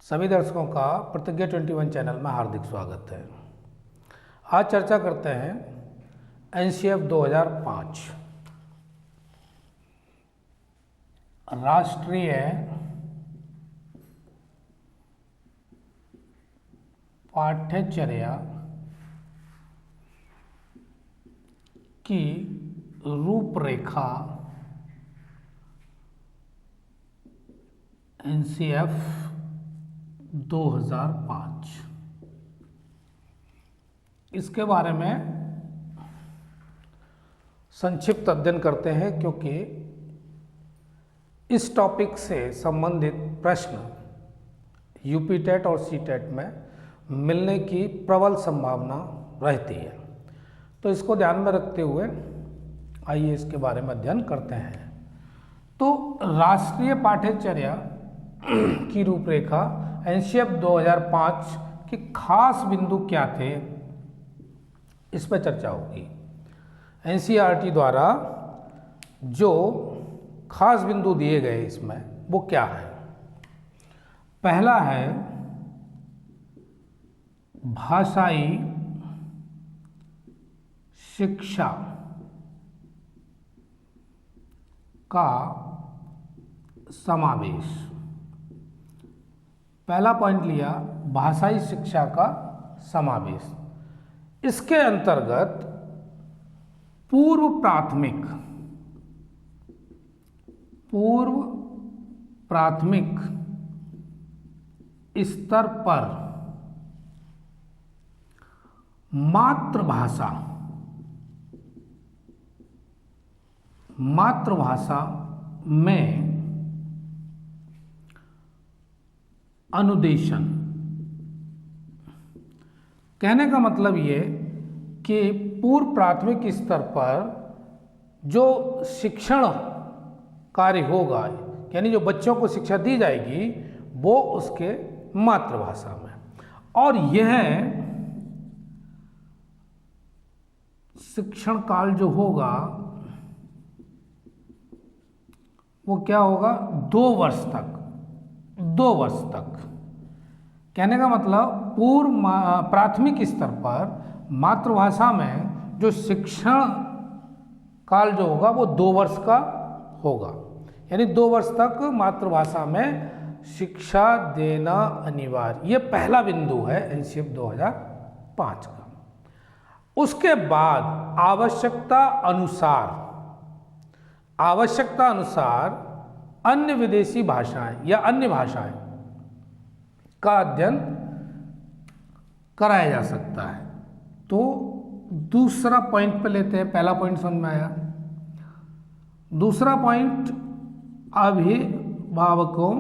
सभी दर्शकों का प्रतिज्ञा 21 चैनल में हार्दिक स्वागत है। आज चर्चा करते हैं एनसीएफ 2005 राष्ट्रीय पाठ्यचर्या की रूपरेखा एनसीएफ 2005। इसके बारे में संक्षिप्त अध्ययन करते हैं क्योंकि इस टॉपिक से संबंधित प्रश्न यूपी टेट और सी टेट में मिलने की प्रबल संभावना रहती है। तो इसको ध्यान में रखते हुए आइए इसके बारे में अध्ययन करते हैं। तो राष्ट्रीय पाठ्यचर्या की रूपरेखा एनसीएफ 2005 के खास बिंदु क्या थे, इस पर चर्चा होगी। एनसीईआरटी द्वारा जो खास बिंदु दिए गए इसमें वो क्या है। पहला है भाषाई शिक्षा का समावेश। पहला पॉइंट लिया भाषाई शिक्षा का समावेश। इसके अंतर्गत पूर्व प्राथमिक स्तर पर मातृभाषा में अनुदेशन। कहने का मतलब ये कि पूर्व प्राथमिक स्तर पर जो शिक्षण कार्य होगा, यानी जो बच्चों को शिक्षा दी जाएगी वो उसके मातृभाषा में, और यह शिक्षण काल जो होगा वो क्या होगा, 2 वर्ष तक। कहने का मतलब पूर्व प्राथमिक स्तर पर मातृभाषा में जो शिक्षण काल जो होगा वो 2 वर्ष का होगा, यानी 2 वर्ष तक मातृभाषा में शिक्षा देना अनिवार्य। ये पहला बिंदु है एनसीएफ 2005 का। उसके बाद आवश्यकता अनुसार अन्य विदेशी भाषाएं या अन्य भाषाएं का अध्ययन कराया जा सकता है। तो दूसरा पॉइंट पे लेते हैं। पहला पॉइंट समझ में आया। दूसरा पॉइंट अभिभावकों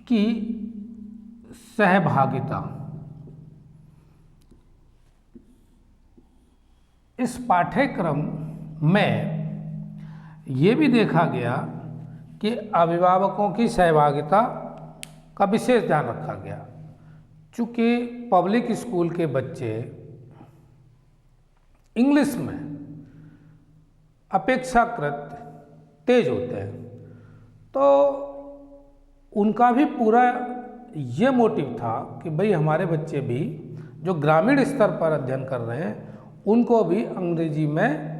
की सहभागिता। इस पाठ्यक्रम में ये भी देखा गया कि अभिभावकों की सहभागिता का विशेष ध्यान रखा गया। चूँकि पब्लिक स्कूल के बच्चे इंग्लिश में अपेक्षाकृत तेज होते हैं, तो उनका भी पूरा ये मोटिव था कि भाई हमारे बच्चे भी जो ग्रामीण स्तर पर अध्ययन कर रहे हैं उनको भी अंग्रेजी में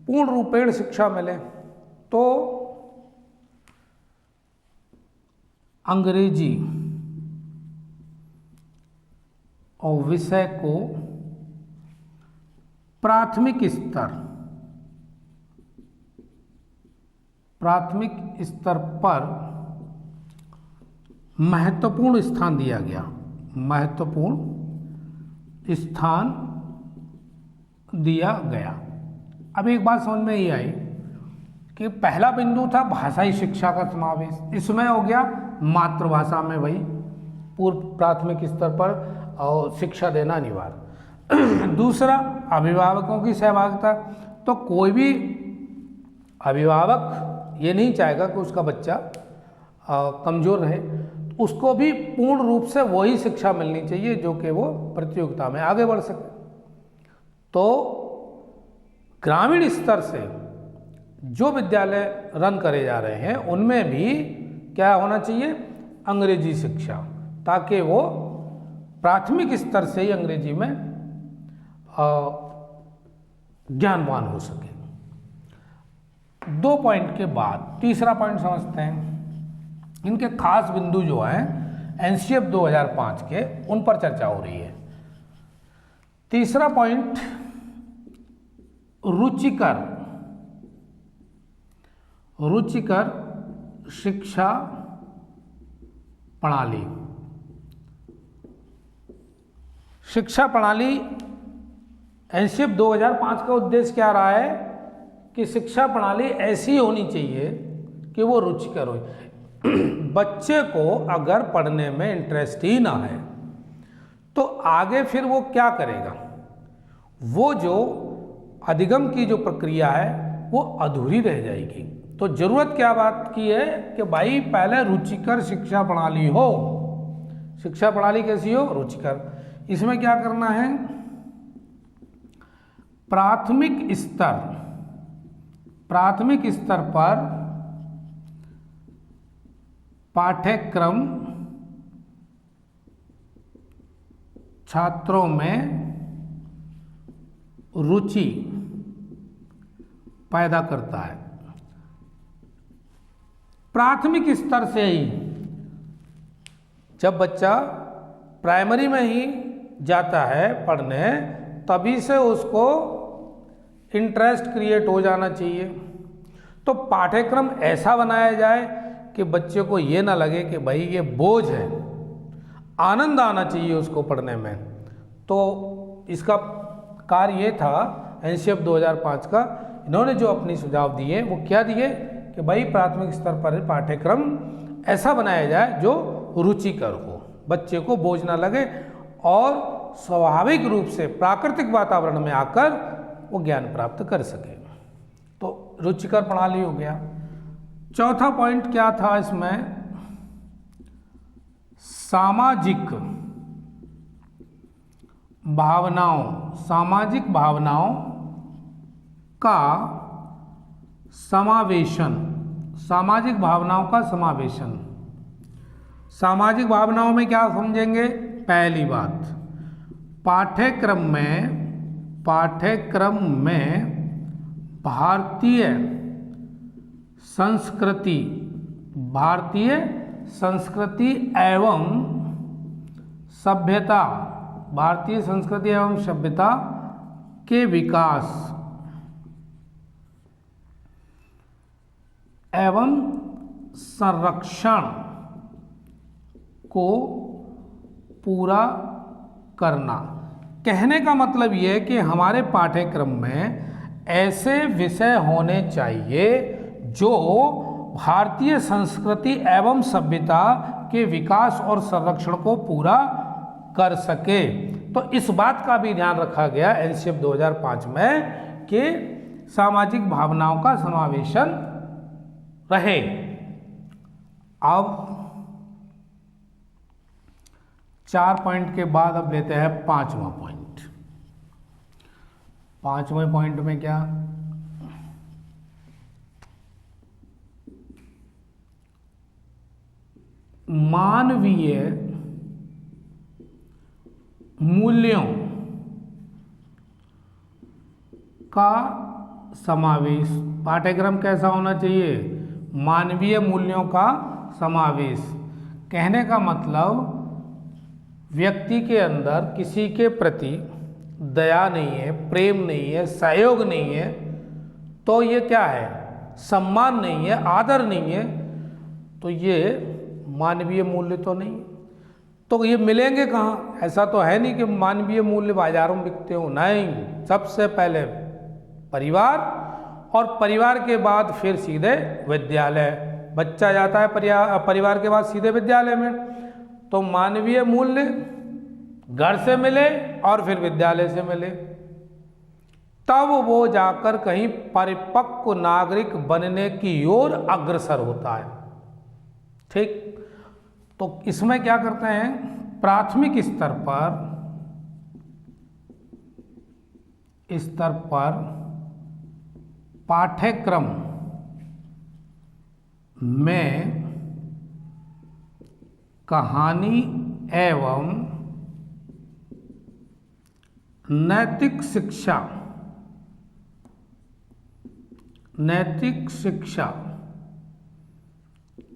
पूर्ण रूपेण शिक्षा मिले। तो अंग्रेजी और विषय को प्राथमिक स्तर पर महत्वपूर्ण स्थान दिया गया। अब एक बात समझ में ये आई कि पहला बिंदु था भाषाई शिक्षा का समावेश, इसमें हो गया मातृभाषा में भाई पूर्व प्राथमिक स्तर पर और शिक्षा देना अनिवार्य। दूसरा अभिभावकों की सहभागिता। तो कोई भी अभिभावक ये नहीं चाहेगा कि उसका बच्चा कमज़ोर रहे, उसको भी पूर्ण रूप से वही शिक्षा मिलनी चाहिए जो कि वो प्रतियोगिता में आगे बढ़ सके। तो ग्रामीण स्तर से जो विद्यालय रन करे जा रहे हैं उनमें भी क्या होना चाहिए, अंग्रेजी शिक्षा, ताकि वो प्राथमिक स्तर से ही अंग्रेजी में ज्ञानवान हो सके। 2 पॉइंट के बाद तीसरा पॉइंट समझते हैं। इनके खास बिंदु जो हैं एनसीएफ 2005 के, उन पर चर्चा हो रही है। तीसरा पॉइंट, रुचिकर शिक्षा प्रणाली। शिक्षा प्रणाली एनसीएफ 2005 का उद्देश्य क्या रहा है कि शिक्षा प्रणाली ऐसी होनी चाहिए कि वो रुचिकर हो। बच्चे को अगर पढ़ने में इंटरेस्ट ही ना है तो आगे फिर वो क्या करेगा, वो जो अधिगम की जो प्रक्रिया है वो अधूरी रह जाएगी। तो जरूरत क्या बात की है कि भाई पहले रुचिकर शिक्षा प्रणाली हो। शिक्षा प्रणाली कैसी हो, रुचिकर। इसमें क्या करना है, प्राथमिक स्तर पर पाठ्यक्रम छात्रों में रुचि पैदा करता है। प्राथमिक स्तर से ही, जब बच्चा प्राइमरी में ही जाता है पढ़ने, तभी से उसको इंटरेस्ट क्रिएट हो जाना चाहिए। तो पाठ्यक्रम ऐसा बनाया जाए कि बच्चे को ये ना लगे कि भाई ये बोझ है, आनंद आना चाहिए उसको पढ़ने में। तो इसका कार्य ये था एनसीएफ 2005 का। इन्होंने जो अपनी सुझाव दिए वो क्या दिए कि भाई प्राथमिक स्तर पर पाठ्यक्रम ऐसा बनाया जाए जो रुचिकर हो, बच्चे को बोझ ना लगे और स्वाभाविक रूप से प्राकृतिक वातावरण में आकर वो ज्ञान प्राप्त कर सके। तो रुचिकर प्रणाली हो गया। चौथा पॉइंट क्या था इसमें, सामाजिक भावनाओं का समावेशन। सामाजिक भावनाओं का समावेशन। सामाजिक भावनाओं में क्या समझेंगे, पहली बात, पाठ्यक्रम में भारतीय संस्कृति एवं सभ्यता, भारतीय संस्कृति एवं सभ्यता के विकास एवं संरक्षण को पूरा करना। कहने का मतलब ये है कि हमारे पाठ्यक्रम में ऐसे विषय होने चाहिए जो भारतीय संस्कृति एवं सभ्यता के विकास और संरक्षण को पूरा कर सके। तो इस बात का भी ध्यान रखा गया एनसीएफ 2005 में कि सामाजिक भावनाओं का समावेशन रहे। अब 4 पॉइंट के बाद अब लेते हैं 5वां पॉइंट। 5वें पॉइंट में क्या, मानवीय मूल्यों का समावेश। पाठ्यक्रम कैसा होना चाहिए, मानवीय मूल्यों का समावेश। कहने का मतलब व्यक्ति के अंदर किसी के प्रति दया नहीं है, प्रेम नहीं है, सहयोग नहीं है, तो ये क्या है, सम्मान नहीं है, आदर नहीं है, तो ये मानवीय मूल्य तो नहीं। तो ये मिलेंगे कहाँ, ऐसा तो है नहीं कि मानवीय मूल्य बाजारों में बिकते हो, नहीं। सबसे पहले परिवार, और परिवार के बाद फिर सीधे विद्यालय। बच्चा जाता है परिवार के बाद सीधे विद्यालय में, तो मानवीय मूल्य घर से मिले और फिर विद्यालय से मिले, तब वो जाकर कहीं परिपक्व नागरिक बनने की ओर अग्रसर होता है। ठीक, तो इसमें क्या करते हैं, प्राथमिक स्तर पर पाठ्यक्रम में कहानी एवं नैतिक शिक्षा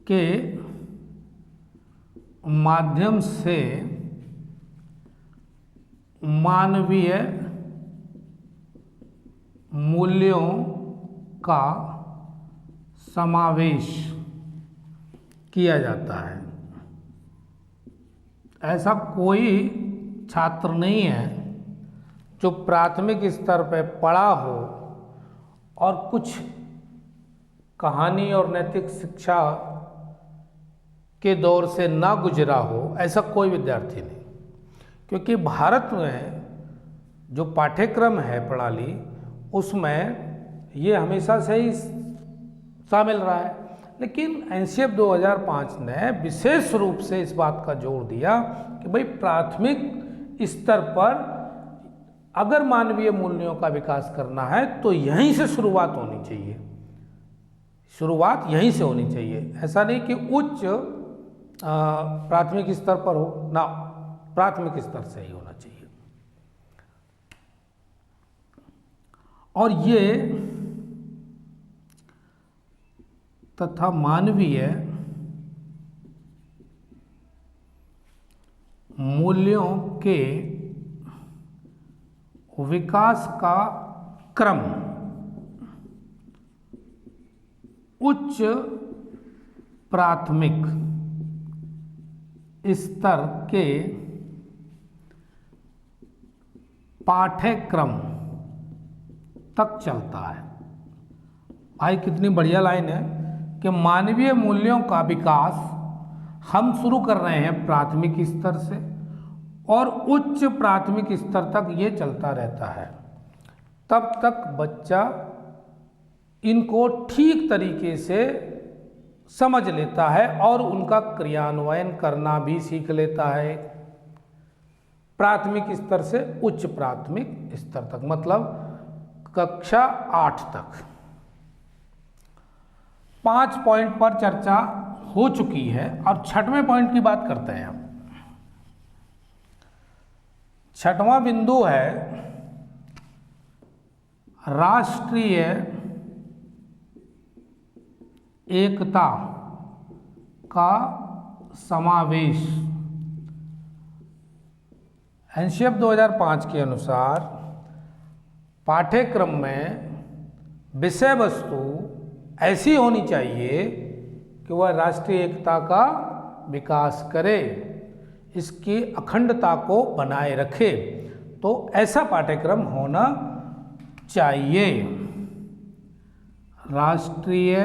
के माध्यम से मानवीय मूल्यों का समावेश किया जाता है। ऐसा कोई छात्र नहीं है जो प्राथमिक स्तर पर पढ़ा हो और कुछ कहानी और नैतिक शिक्षा के दौर से ना गुजरा हो, ऐसा कोई विद्यार्थी नहीं। क्योंकि भारत में जो पाठ्यक्रम है प्रणाली, उसमें ये हमेशा से ही शामिल रहा है। लेकिन एनसीएफ 2005 ने विशेष रूप से इस बात का जोर दिया कि भाई प्राथमिक स्तर पर अगर मानवीय मूल्यों का विकास करना है तो यहीं से शुरुआत होनी चाहिए, शुरुआत यहीं से होनी चाहिए। ऐसा नहीं कि उच्च प्राथमिक स्तर पर हो ना, प्राथमिक स्तर से ही होना चाहिए। और ये तथा मानवीय मूल्यों के विकास का क्रम उच्च प्राथमिक स्तर के पाठ्यक्रम तक चलता है। भाई कितनी बढ़िया लाइन है कि मानवीय मूल्यों का विकास हम शुरू कर रहे हैं प्राथमिक स्तर से और उच्च प्राथमिक स्तर तक ये चलता रहता है। तब तक बच्चा इनको ठीक तरीके से समझ लेता है और उनका क्रियान्वयन करना भी सीख लेता है। प्राथमिक स्तर से उच्च प्राथमिक स्तर तक, मतलब कक्षा 8 तक। 5 पॉइंट पर चर्चा हो चुकी है और 6वें पॉइंट की बात करते हैं हम। 6वां बिंदु है राष्ट्रीय एकता का समावेश। एनसीएफ 2005 के अनुसार पाठ्यक्रम में विषय वस्तु ऐसी होनी चाहिए कि वह राष्ट्रीय एकता का विकास करे, इसकी अखंडता को बनाए रखे। तो ऐसा पाठ्यक्रम होना चाहिए। राष्ट्रीय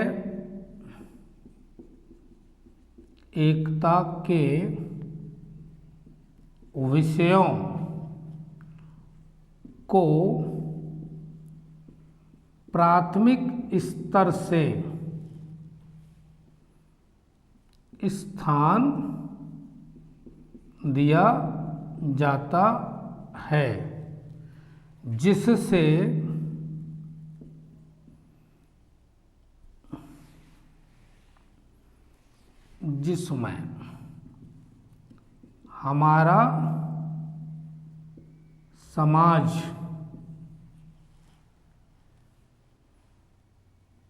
एकता के विषयों को प्राथमिक स्तर से स्थान दिया जाता है, जिससे जिसमें हमारा समाज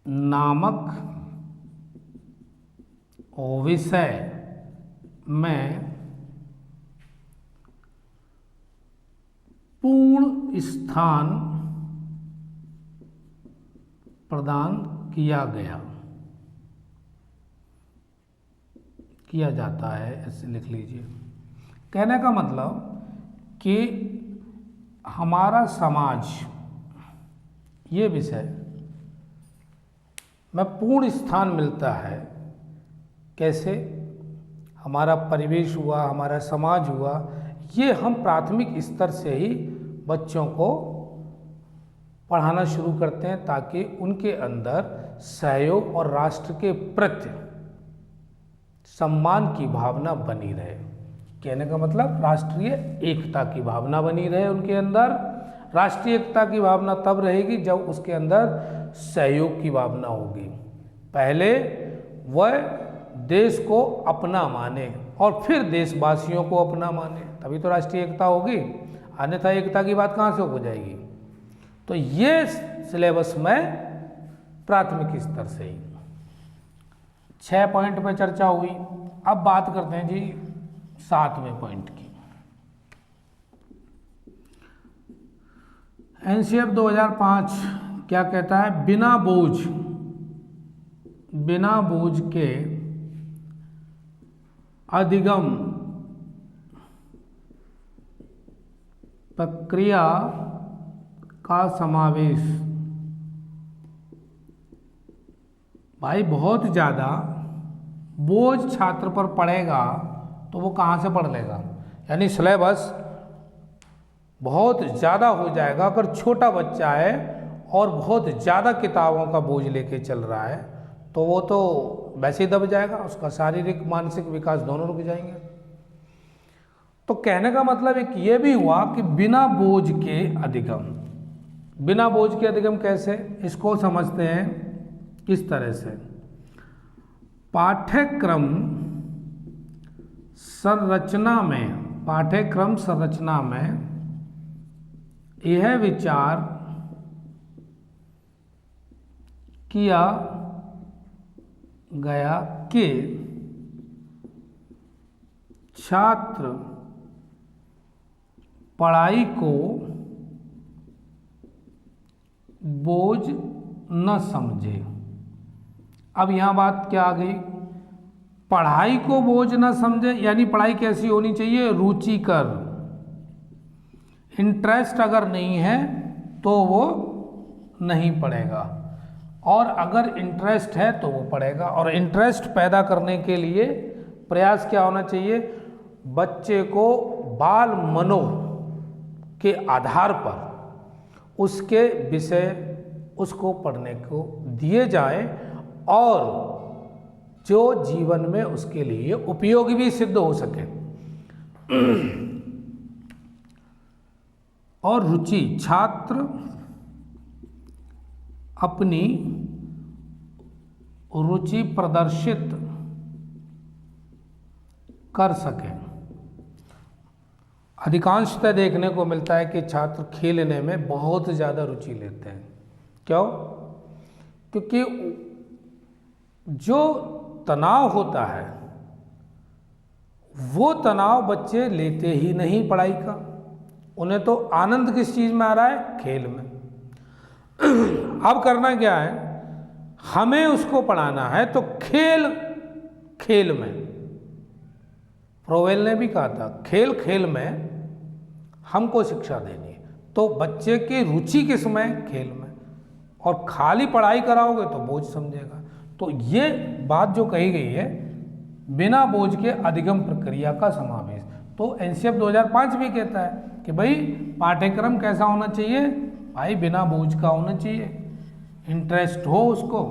नामक विषय में पूर्ण स्थान प्रदान किया जाता है। ऐसे लिख लीजिए। कहने का मतलब कि हमारा समाज ये विषय में पूर्ण स्थान मिलता है। कैसे? हमारा परिवेश हुआ, हमारा समाज हुआ, ये हम प्राथमिक स्तर से ही बच्चों को पढ़ाना शुरू करते हैं ताकि उनके अंदर सहयोग और राष्ट्र के प्रति सम्मान की भावना बनी रहे। कहने का मतलब राष्ट्रीय एकता की भावना बनी रहे उनके अंदर। राष्ट्रीय एकता की भावना तब रहेगी जब उसके अंदर सहयोग की भावना होगी। पहले वह देश को अपना माने और फिर देशवासियों को अपना माने, तभी तो राष्ट्रीय एकता होगी, अन्यथा एकता की बात कहाँ से हो जाएगी। तो ये सिलेबस में प्राथमिक स्तर से ही 6 पॉइंट पे चर्चा हुई। अब बात करते हैं जी 7वें पॉइंट की। एनसीएफ 2005 क्या कहता है, बिना बोझ के अधिगम प्रक्रिया का समावेश। भाई बहुत ज़्यादा बोझ छात्र पर पड़ेगा तो वो कहाँ से पढ़ लेगा, यानी सिलेबस बहुत ज़्यादा हो जाएगा। अगर छोटा बच्चा है और बहुत ज़्यादा किताबों का बोझ लेके चल रहा है तो वो तो वैसे ही दब जाएगा, उसका शारीरिक मानसिक विकास दोनों रुक जाएंगे। तो कहने का मतलब एक ये भी हुआ कि बिना बोझ के अधिगम। बिना बोझ के अधिगम कैसे, इसको समझते हैं किस तरह से। पाठ्यक्रम संरचना में यह विचार किया गया कि छात्र पढ़ाई को बोझ न समझे। अब यहाँ बात क्या आ गई, पढ़ाई को बोझ न समझे, यानी पढ़ाई कैसी होनी चाहिए, रुचिकर। इंटरेस्ट अगर नहीं है तो वो नहीं पढ़ेगा, और अगर इंटरेस्ट है तो वो पढ़ेगा। और इंटरेस्ट पैदा करने के लिए प्रयास क्या होना चाहिए, बच्चे को बाल मनों के आधार पर उसके विषय उसको पढ़ने को दिए जाए और जो जीवन में उसके लिए उपयोगी भी सिद्ध हो सके। और रुचि, छात्र अपनी रुचि प्रदर्शित कर सके। अधिकांशतः देखने को मिलता है कि छात्र खेलने में बहुत ज़्यादा रुचि लेते हैं। क्यों? क्योंकि जो तनाव होता है वो तनाव बच्चे लेते ही नहीं पढ़ाई का, उन्हें तो आनंद किस चीज़ में आ रहा है, खेल में। अब करना क्या है, हमें उसको पढ़ाना है तो खेल में। प्रोवेल ने भी कहा था खेल में हमको शिक्षा देनी है। तो बच्चे की रुचि किस में, खेल में। और खाली पढ़ाई कराओगे तो बोझ समझेगा। तो ये बात जो कही गई है, बिना बोझ के अधिगम प्रक्रिया का समावेश, तो एनसीएफ 2005 भी कहता है कि भाई पाठ्यक्रम कैसा होना चाहिए, भाई बिना बोझ का होना चाहिए, इंटरेस्ट हो उसको।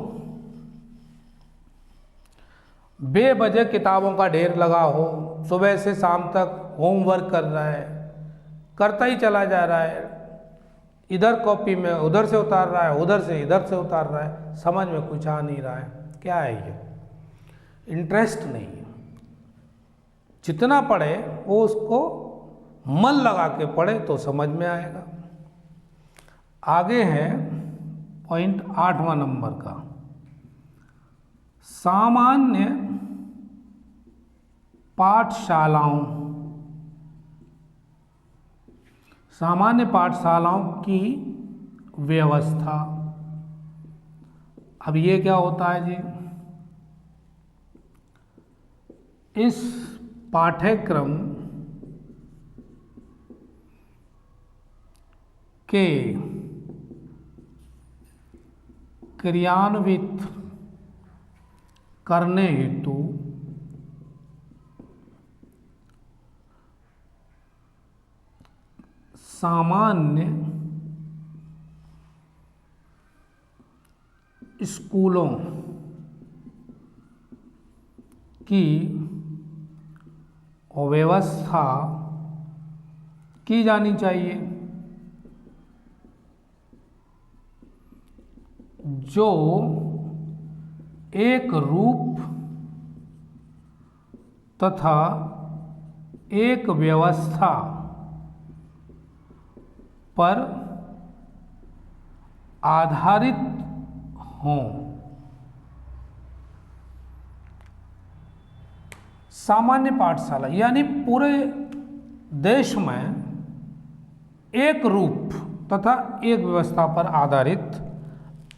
बेवजह किताबों का ढेर लगा हो, सुबह से शाम तक होमवर्क कर रहा है, करता ही चला जा रहा है, इधर कॉपी में उधर से उतार रहा है, उधर से इधर से उतार रहा है, समझ में कुछ आ नहीं रहा है। क्या है ये, इंटरेस्ट नहीं है। जितना पढ़े वो उसको मन लगा के पढ़े तो समझ में आएगा। आगे है पॉइंट 8वां नंबर का, सामान्य पाठशालाओं की व्यवस्था। अब ये क्या होता है जी, इस पाठ्यक्रम के क्रियान्वित करने हेतु सामान्य स्कूलों की व्यवस्था की जानी चाहिए, जो एक रूप तथा एक व्यवस्था पर आधारित हों। सामान्य पाठशाला यानी पूरे देश में एक रूप तथा एक व्यवस्था पर आधारित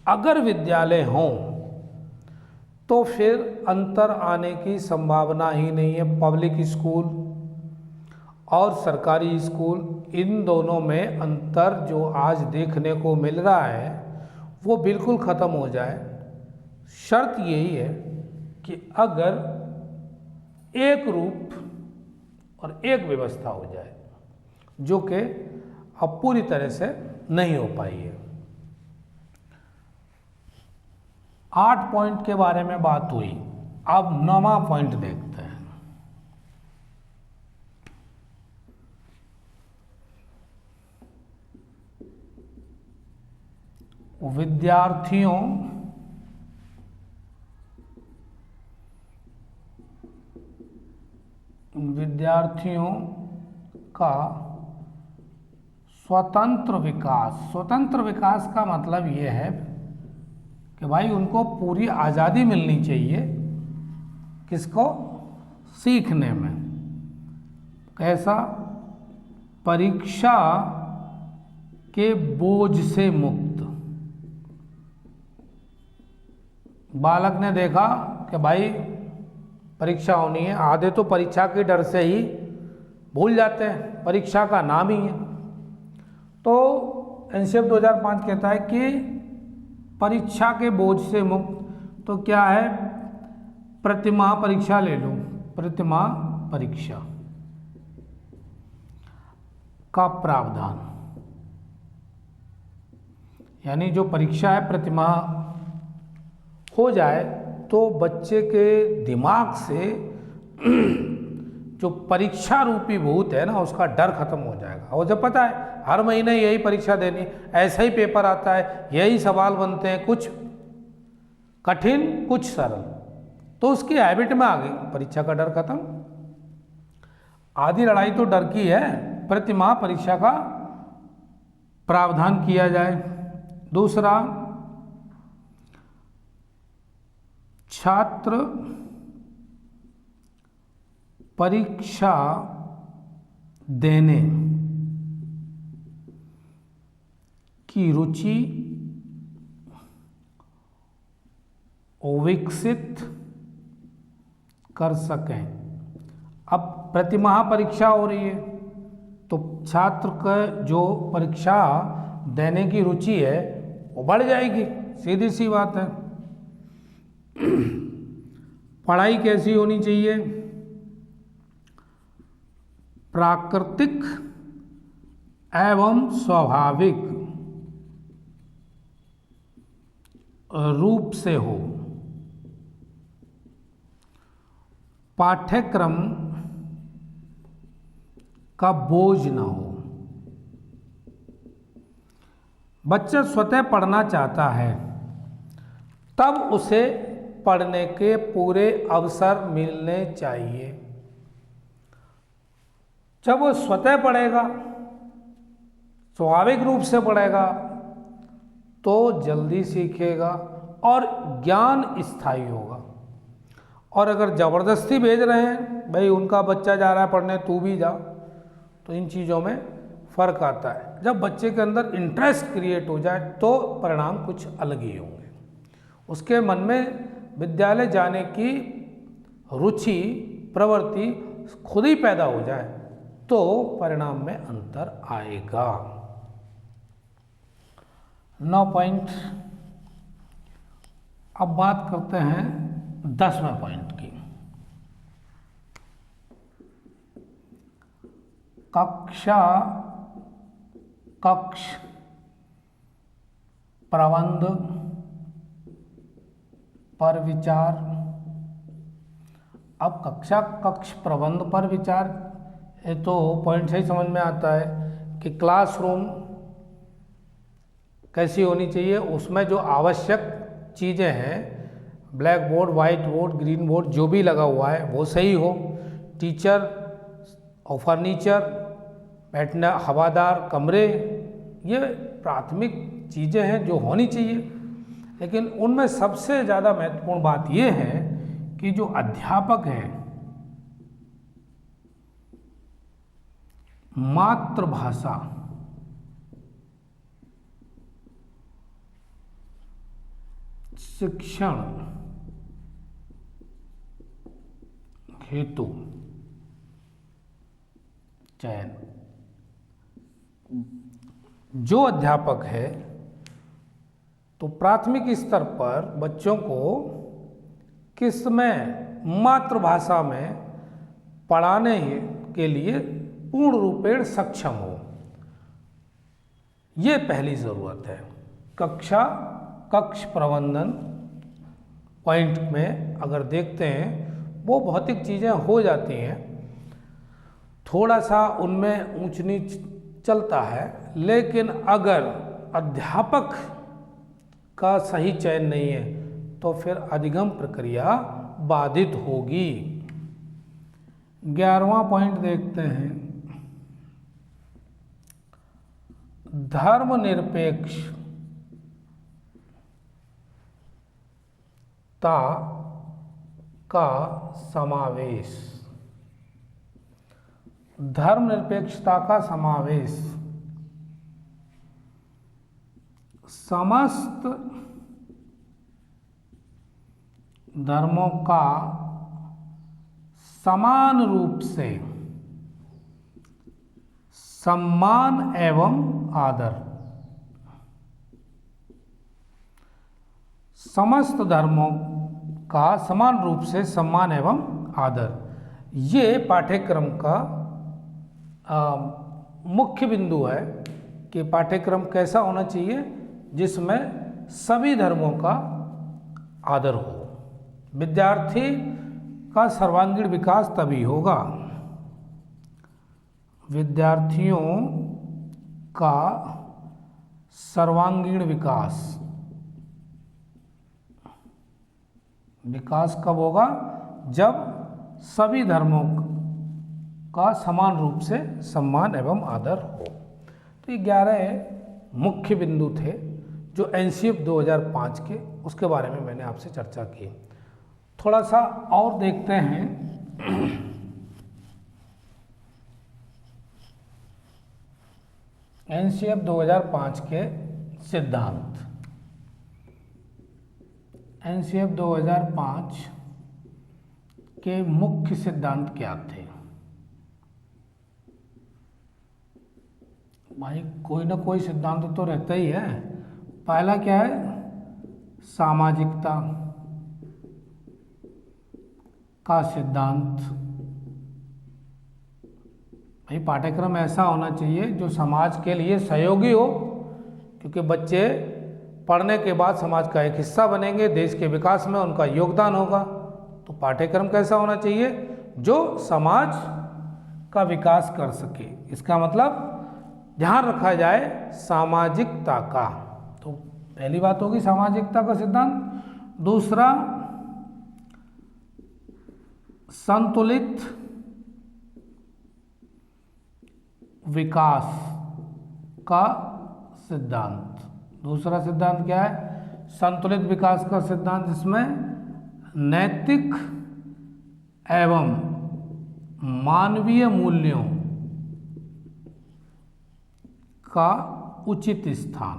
अगर विद्यालय हों तो फिर अंतर आने की संभावना ही नहीं है। पब्लिक स्कूल और सरकारी स्कूल इन दोनों में अंतर जो आज देखने को मिल रहा है वो बिल्कुल ख़त्म हो जाए। शर्त यही है कि अगर एक रूप और एक व्यवस्था हो जाए, जो कि अब पूरी तरह से नहीं हो पाई है। 8 पॉइंट के बारे में बात हुई, अब 9वां पॉइंट देखते हैं। विद्यार्थियों का स्वतंत्र विकास। स्वतंत्र विकास का मतलब यह है कि भाई उनको पूरी आज़ादी मिलनी चाहिए। किसको? सीखने में। कैसा? परीक्षा के बोझ से मुक्त। बालक ने देखा कि भाई परीक्षा होनी है, आधे तो परीक्षा के डर से ही भूल जाते हैं, परीक्षा का नाम ही है। तो एनसीएफ 2005 कहता है कि परीक्षा के बोझ से मुक्त। तो क्या है? प्रतिमाह परीक्षा ले लो, प्रतिमाह परीक्षा का प्रावधान, यानी जो परीक्षा है प्रतिमाह हो जाए तो बच्चे के दिमाग से जो परीक्षा रूपी भूत है ना उसका डर खत्म हो जाएगा। और जब पता है हर महीने यही परीक्षा देनी, ऐसा ही पेपर आता है, यही सवाल बनते हैं, कुछ कठिन कुछ सरल, तो उसकी हैबिट में आ गई, परीक्षा का डर खत्म। आधी लड़ाई तो डर की है। प्रतिमाह परीक्षा का प्रावधान किया जाए। दूसरा, छात्र परीक्षा देने की रुचि विकसित कर सकें। अब प्रतिमाह परीक्षा हो रही है तो छात्र का जो परीक्षा देने की रुचि है वो बढ़ जाएगी, सीधी सी बात है। पढ़ाई कैसी होनी चाहिए? प्राकृतिक एवं स्वाभाविक रूप से हो। पाठ्यक्रम का बोझ न हो। बच्चा स्वतः पढ़ना चाहता है तब उसे पढ़ने के पूरे अवसर मिलने चाहिए। जब वो स्वतः पढ़ेगा, स्वाभाविक रूप से पढ़ेगा, तो जल्दी सीखेगा और ज्ञान स्थायी होगा। और अगर ज़बरदस्ती भेज रहे हैं, भाई उनका बच्चा जा रहा है पढ़ने तू भी जा, तो इन चीज़ों में फ़र्क आता है। जब बच्चे के अंदर इंटरेस्ट क्रिएट हो जाए तो परिणाम कुछ अलग ही होंगे। उसके मन में विद्यालय जाने की रुचि, प्रवृत्ति खुद ही पैदा हो जाए तो परिणाम में अंतर आएगा। 9 पॉइंट। अब बात करते हैं 10वें पॉइंट की। कक्ष प्रबंध पर विचार। अब कक्ष प्रबंध पर विचार, ये तो पॉइंट से ही समझ में आता है कि क्लासरूम कैसी होनी चाहिए, उसमें जो आवश्यक चीज़ें हैं black board, white board, green board जो भी लगा हुआ है वो सही हो, टीचर और फर्नीचर, बैठना, हवादार कमरे, ये प्राथमिक चीज़ें हैं जो होनी चाहिए। लेकिन उनमें सबसे ज़्यादा महत्वपूर्ण बात ये है कि जो अध्यापक हैं मातृभाषा शिक्षण हेतु चयन, जो अध्यापक है तो प्राथमिक स्तर पर बच्चों को किस में मातृभाषा में पढ़ाने के लिए पूर्ण रूपेण सक्षम हो, ये पहली ज़रूरत है। कक्ष प्रबंधन पॉइंट में अगर देखते हैं वो भौतिक चीज़ें हो जाती हैं, थोड़ा सा उनमें ऊंच नीच चलता है, लेकिन अगर अध्यापक का सही चयन नहीं है तो फिर अधिगम प्रक्रिया बाधित होगी। 11वां पॉइंट देखते हैं, धर्मनिरपेक्षता का समावेश। धर्मनिरपेक्षता का समावेश समस्त धर्मों का समान रूप से सम्मान एवं आदर। समस्त धर्मों का समान रूप से सम्मान एवं आदर, ये पाठ्यक्रम का मुख्य बिंदु है कि पाठ्यक्रम कैसा होना चाहिए जिसमें सभी धर्मों का आदर हो। विद्यार्थी का सर्वांगीण विकास तभी होगा, विद्यार्थियों का सर्वांगीण विकास कब होगा? जब सभी धर्मों का समान रूप से सम्मान एवं आदर हो। तो ये 11 मुख्य बिंदु थे जो एनसीएफ 2005 के, उसके बारे में मैंने आपसे चर्चा की। थोड़ा सा और देखते हैं, एनसीएफ 2005 के सिद्धांत। एनसीएफ 2005 के मुख्य सिद्धांत क्या थे? भाई कोई ना कोई सिद्धांत तो रहता ही है। पहला क्या है? सामाजिकता का सिद्धांत। भाई पाठ्यक्रम ऐसा होना चाहिए जो समाज के लिए सहयोगी हो, क्योंकि बच्चे पढ़ने के बाद समाज का एक हिस्सा बनेंगे, देश के विकास में उनका योगदान होगा। तो पाठ्यक्रम कैसा होना चाहिए? जो समाज का विकास कर सके। इसका मतलब ध्यान रखा जाए सामाजिकता का। तो पहली बात होगी सामाजिकता का सिद्धांत। दूसरा, संतुलित विकास का सिद्धांत। दूसरा सिद्धांत क्या है? संतुलित विकास का सिद्धांत। इसमें नैतिक एवं मानवीय मूल्यों का उचित स्थान,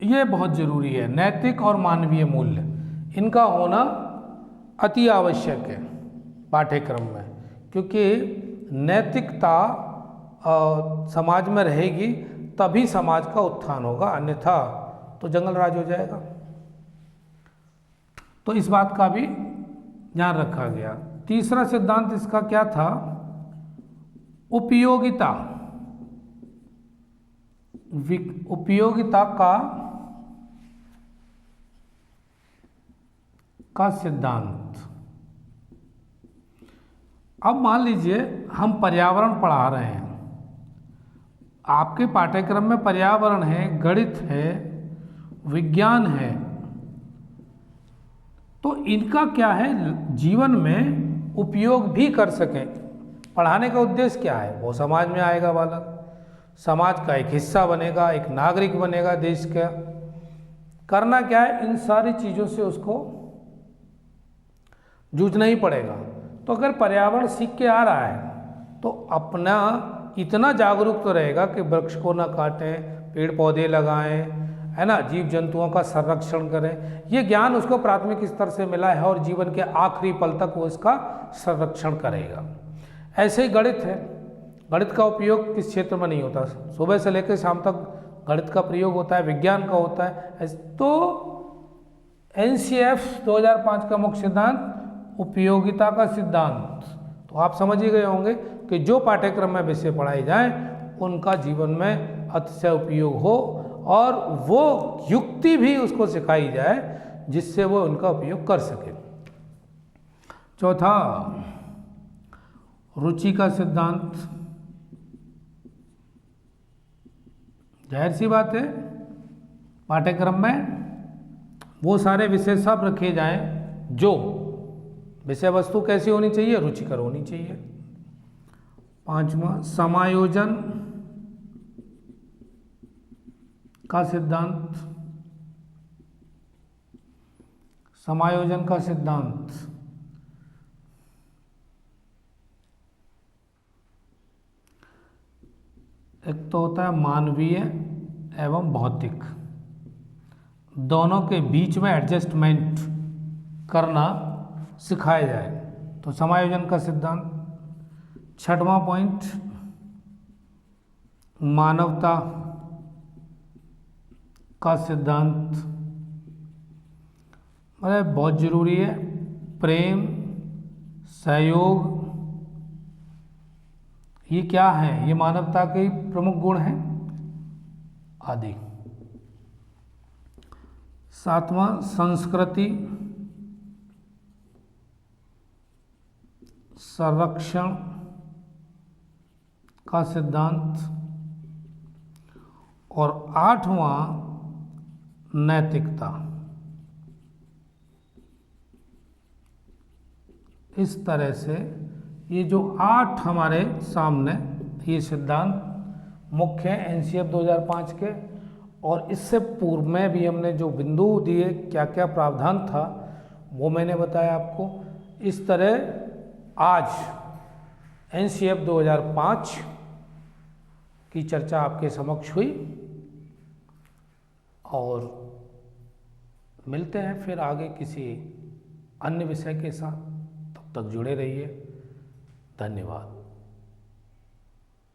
ये बहुत जरूरी है। नैतिक और मानवीय मूल्य, इनका होना अति आवश्यक है पाठ्यक्रम में, क्योंकि नैतिकता समाज में रहेगी तभी समाज का उत्थान होगा, अन्यथा तो जंगल राज हो जाएगा। तो इस बात का भी ध्यान रखा गया। तीसरा सिद्धांत इसका क्या था? उपयोगिता। उपयोगिता का सिद्धांत। अब मान लीजिए हम पर्यावरण पढ़ा रहे हैं, आपके पाठ्यक्रम में पर्यावरण है, गणित है, विज्ञान है, तो इनका क्या है, जीवन में उपयोग भी कर सकें। पढ़ाने का उद्देश्य क्या है, वो समाज में आएगा बालक, समाज का एक हिस्सा बनेगा, एक नागरिक बनेगा देश का। करना क्या है, इन सारी चीज़ों से उसको जूझना ही पड़ेगा। तो अगर पर्यावरण सीख के आ रहा है तो अपना इतना जागरूक तो रहेगा कि वृक्ष को ना काटें, पेड़ पौधे लगाएं, है ना, जीव जंतुओं का संरक्षण करें। ये ज्ञान उसको प्राथमिक स्तर से मिला है और जीवन के आखिरी पल तक वो इसका संरक्षण करेगा। ऐसे ही गणित है, गणित का उपयोग किस क्षेत्र में नहीं होता, सुबह से लेकर शाम तक गणित का प्रयोग होता है, विज्ञान का होता है। तो NCF 2005 का मुख्य सिद्धांत उपयोगिता का सिद्धांत, तो आप समझ ही गए होंगे कि जो पाठ्यक्रम में विषय पढ़ाए जाएं उनका जीवन में अतिशय उपयोग हो और वो युक्ति भी उसको सिखाई जाए जिससे वो उनका उपयोग कर सके। चौथा, रुचि का सिद्धांत। जाहिर सी बात है, पाठ्यक्रम में वो सारे विषय सब रखे जाएं जो विषय वस्तु कैसी होनी चाहिए, रुचिकर होनी चाहिए। पांचवा, समायोजन का सिद्धांत। समायोजन का सिद्धांत एक तो होता है मानवीय एवं भौतिक, दोनों के बीच में एडजस्टमेंट करना सिखाया जाए, तो समायोजन का सिद्धांत। छठवां पॉइंट, मानवता का सिद्धांत, मतलब बहुत जरूरी है। प्रेम, सहयोग, ये क्या है, ये मानवता के प्रमुख गुण हैं आदि। सातवां, संस्कृति संरक्षण का सिद्धांत। और आठवां, नैतिकता। इस तरह से ये जो 8 हमारे सामने ये सिद्धांत मुख्य हैं NCF 2005 के, और इससे पूर्व में भी हमने जो बिंदु दिए, क्या क्या प्रावधान था वो मैंने बताया आपको। इस तरह आज NCF 2005 की चर्चा आपके समक्ष हुई, और मिलते हैं फिर आगे किसी अन्य विषय के साथ। तब तक जुड़े रहिए। धन्यवाद।